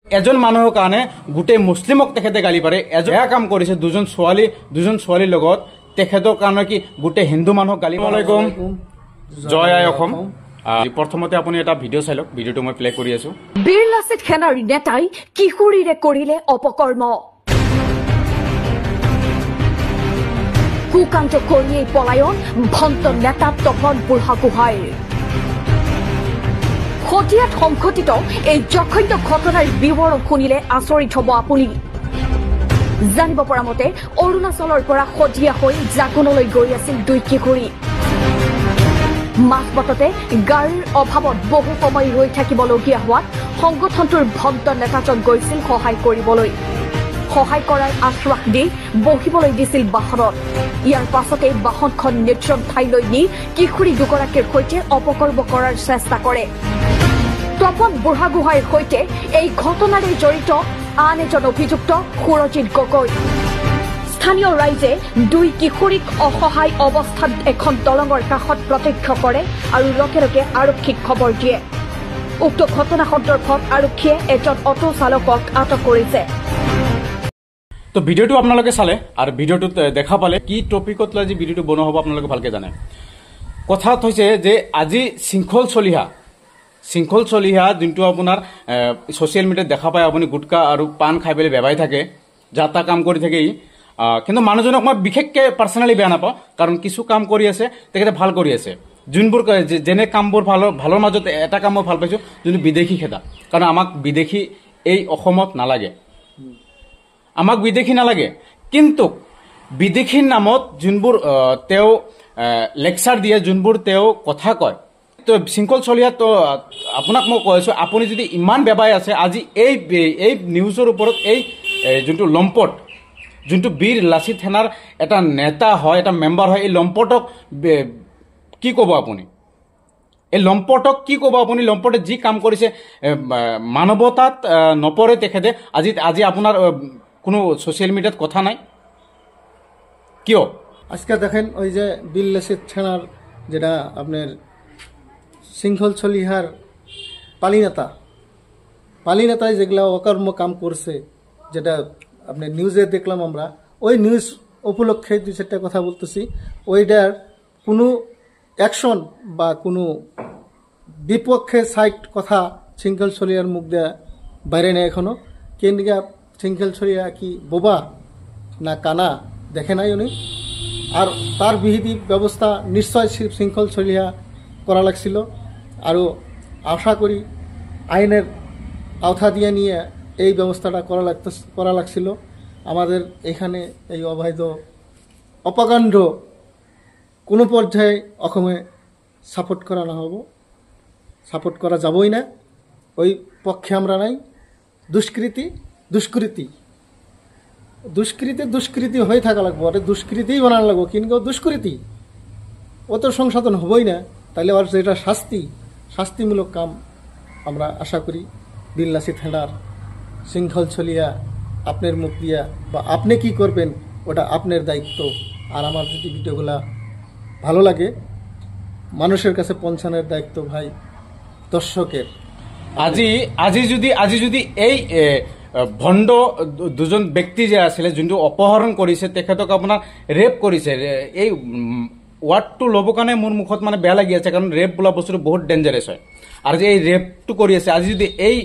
এজন মানুহৰ কাৰণে গোটেই মুছলিমক তেখেতে গালি পাৰে। এয়া কাম কৰিছে দুজন ছোৱালীৰ লগত তেখেতৰ কাৰণে কি গোটেই হিন্দু মানুহক গালি আলাইকুম জয় আই অসম। প্ৰথমতে আপুনি এটা ভিডিঅ' চাই লওক, ভিডিঅ'টো মই প্লে কৰি আছো। বীৰ লাচিত সেনাৰ নেতাই কিশোৰীৰে কৰিলে অপকৰ্ম, কুকান্ত কৰিয়েই পলায়ন ভণ্ট নেতা তপন বুঢ়াগোহাঁইৰ। সতীয়াত সংঘটিত এই জঘন্য ঘটনাৰ বিৱৰণ শুনিলে আচৰিত হ'ব আপুনি। জানিব পৰা মতে অৰুণাচলৰ পৰা সতীয়া হৈ জাকনলৈ গৈ আছিল দুই কিশোৰী। মাজবাটতে গাড়ীৰ অভাৱত বহু সময় ৰৈ থাকিবলগীয়া হোৱাত সংগঠনটোৰ ভণ্ট নেতাজন গৈছিল সহায় কৰিবলৈ। সহায় কৰাৰ আশ্বাস দি বহিবলৈ দিছিল বাহনত। ইয়াৰ পাছতে বাহনখন নিৰ্জন ঠাইলৈ নি কিশোৰী দুগৰাকীৰ সৈতে অপকৰ্ম কৰাৰ চেষ্টা কৰে। তপন বুঢ়াগোহাঁইৰ সৈতে এই ঘটনাৰে জড়িত আন এজন অভিযুক্ত সুৰজিৎ গগৈ। স্থানীয় ৰাইজে দুই কিশোৰীক অসহায় অৱস্থাত এখন দলঙৰ কাষত প্ৰত্যক্ষ কৰে আৰু লগে লগে আৰক্ষীক খবৰ দিয়ে। উক্ত ঘটনা সন্দৰ্ভত আৰক্ষীয়ে এজন অটো চালকক আটক কৰিছে। তো ভিডিঅ'টো আপোনালোকে চালে আৰু ভিডিঅ'টোত দেখা পালে কি টপিকত লৈ আজি ভিডিঅ'টো বনোৱা হ'ব আপোনালোকে ভালকে জানে। কথাত হৈছে যে আজি শৃংখল চলিহা যোনটো আপোনাৰ ছ'চিয়েল মিডিয়াত দেখা পায়, আপুনি গুটকা আৰু পাণ খাই পেলাই বেবাই থাকে, যাতা কাম কৰি থাকে। কিন্তু মানুহজনক মই বিশেষকৈ পাৰ্চনেলি বেয়া নাপাওঁ, কাৰণ কিছু কাম কৰি আছে তেখেতে ভাল কৰি আছে। যোনবোৰ যেনে কামবোৰ ভালৰ মাজত এটা কাম মই ভাল পাইছোঁ, যোনটো বিদেশী খেদা। কাৰণ আমাক বিদেশী এই অসমত নালাগে, আমাক বিদেশী নালাগে। কিন্তু বিদেশীৰ নামত যোনবোৰ তেওঁ লেকচাৰ দিয়ে, যোনবোৰ তেওঁ কথা কয়, তো শৃংখল চলিহাত আপোনাক মই কৈ আছোঁ, আপুনি যদি ইমান বেবাই আছে, আজি এই নিউজৰ ওপৰত এই যোনটো লম্পট, যোনটো বীৰ লাচিত সেনাৰ এটা নেতা হয়, এটা মেম্বাৰ হয়, এই লম্পটক কি ক'ব আপুনি? এই লম্পটক কি ক'ব আপুনি? লম্পটে যি কাম কৰিছে মানৱতাত নপৰে তেখেতে। আজি আপোনাৰ কোনো সোশ্যাল মিডিয়াত কথা নাই কিয়? আজকে দেখেন ওই যে বীর লাচিত সেনার যেটা আপনার শৃঙ্খল চলিহার পালি নেতায় যেগুলা অকর্ম কাম করছে, যেটা আপনার নিউজে দেখলাম আমরা, ওই নিউজ উপলক্ষে দুই চারটা কথা বলতেছি। ওইটার কোনো অ্যাকশন বা কোনো বিপক্ষে সাইড কথা শৃঙ্খল চলিহার মুখ দেয়া বাইরে নেই এখনো। কেন্দ্রিকা শৃঙ্খল চলিহা কি বোবা না কানা দেখে নাই উনি। আর তার বিহিত ব্যবস্থা নিশ্চয় শৃঙ্খল চলিহা করা লাগছিল। আর আশা করি আইনের আওতা দিয়ে নিয়ে এই ব্যবস্থাটা করা লাগছিল। আমাদের এখানে এই অবৈধ অপকাণ্ড কোনো পর্যায়ে অসমে সাপোর্ট করা না হব, সাপোর্ট করা যাবই না। ওই পক্ষে আমরা নাই। দুষ্কৃতি হয়ে থাকা লাগবো, আরে দুষ্কৃতিই বানানো লাগবো, কিন্তু দুষ্কৃতি ও তো সংশোধন হবই না। তাইলে আর যেটা শাস্তিমূলক কাম আমরা আশা করি বীর লাচিত সেনার শৃঙ্খল চলিয়া আপনার মুখ দিয়া বা আপনি কি করবেন ওটা আপনার দায়িত্ব। আর আমার যদি ভিডিওগুলা ভালো লাগে মানুষের কাছে পৌঁছানোর দায়িত্ব ভাই দর্শকের। আজি যদি এই ভণ্ড দুজন ব্যক্তি যে আছিলে, যোনটো অপহৰণ কৰিছে, তেখেতক আপোনাৰ ৰেপ কৰিছে, এই ৱাৰ্ডটো ল'ব কাৰণে মোৰ মুখত মানে বেয়া লাগি আছে, কাৰণ ৰেপ বোলা বস্তুটো বহুত ডেঞ্জাৰাছ হয়। আৰু যে এই ৰেপটো কৰি আছে, আজি যদি এই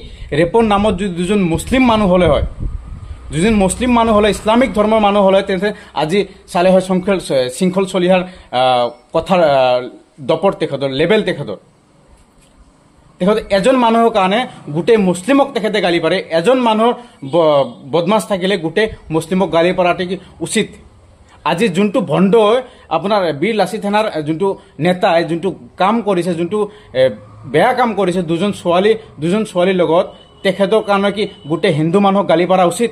ৰেপৰ নামত যদি দুজন মুছলিম মানুহ হ'লে হয়, ইছলামিক ধৰ্মৰ মানুহ হ'লে, তেন্তে আজি চালে হয় শৃংখল চলিহাৰ কথাৰ দপৰ তেখেতৰ লেভেল তেখেতে এজন মানুহৰ কাৰণে গোটেই মুছলিমক তেখেতে গালি পাৰে। এজন মানুহৰ বদমাছ থাকিলে গোটেই মুছলিমক গালি পৰাটো কি উচিত? আজি যোনটো ভণ্ড আপোনাৰ বীৰ লাচিত সেনাৰ যোনটো নেতাই যোনটো কাম কৰিছে, যোনটো বেয়া কাম কৰিছে দুজন ছোৱালীৰ লগত, তেখেতৰ কাৰণে কি গোটেই হিন্দু মানুহক গালি পৰা উচিত?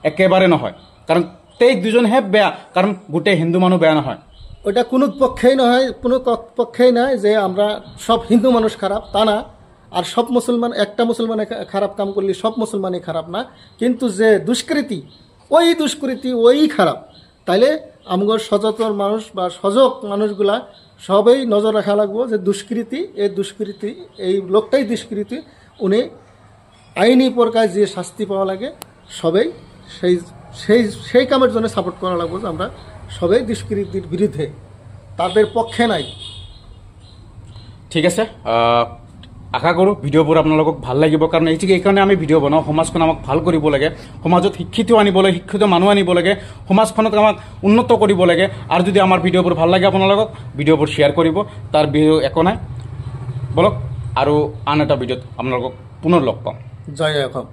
একেবাৰে নহয়, কাৰণ তেই দুজনহে বেয়া, কাৰণ গোটেই হিন্দু মানুহ বেয়া নহয়। ওটা কোনো পক্ষেই নয়, কোনো পক্ষেই নয় যে আমরা সব হিন্দু মানুষ খারাপ, তা না। আর সব মুসলমান, একটা মুসলমানে খারাপ কাম করলে সব মুসলমানই খারাপ না, কিন্তু যে দুষ্কৃতি ওই খারাপ। তাইলে আমগর সচেতন মানুষ বা সজাগ মানুষগুলা সবাই নজর রাখা লাগবো যে দুষ্কৃতি এই লোকটাই দুষ্কৃতি, উনি আইনি প্রকার যে শাস্তি পাওয়া লাগে সবাই সেই সেই সেই কামের জন্য সাপোর্ট করা লাগবে যে আমরা সবাই দুষ্কৃতির বিরুদ্ধে তাদের পক্ষে নাই। ঠিক আছে, আশা কৰোঁ ভিডিঅ'বোৰ আপোনালোকক ভাল লাগিব, কাৰণ এইকাৰণে আমি ভিডিঅ' বনাওঁ। সমাজখন আমাক ভাল কৰিব লাগে, সমাজত শিক্ষিত আনিব লাগে, শিক্ষিত মানুহ আনিব লাগে, সমাজখনক আমাক উন্নত কৰিব লাগে। আৰু যদি আমাৰ ভিডিঅ'বোৰ ভাল লাগে আপোনালোকক ভিডিঅ'বোৰ শ্বেয়াৰ কৰিব, তাৰ বিশেষ একো নাই। বলক আৰু আন এটা ভিডিঅ'ত আপোনালোকক পুনৰ লগ পাম। জয় অসম।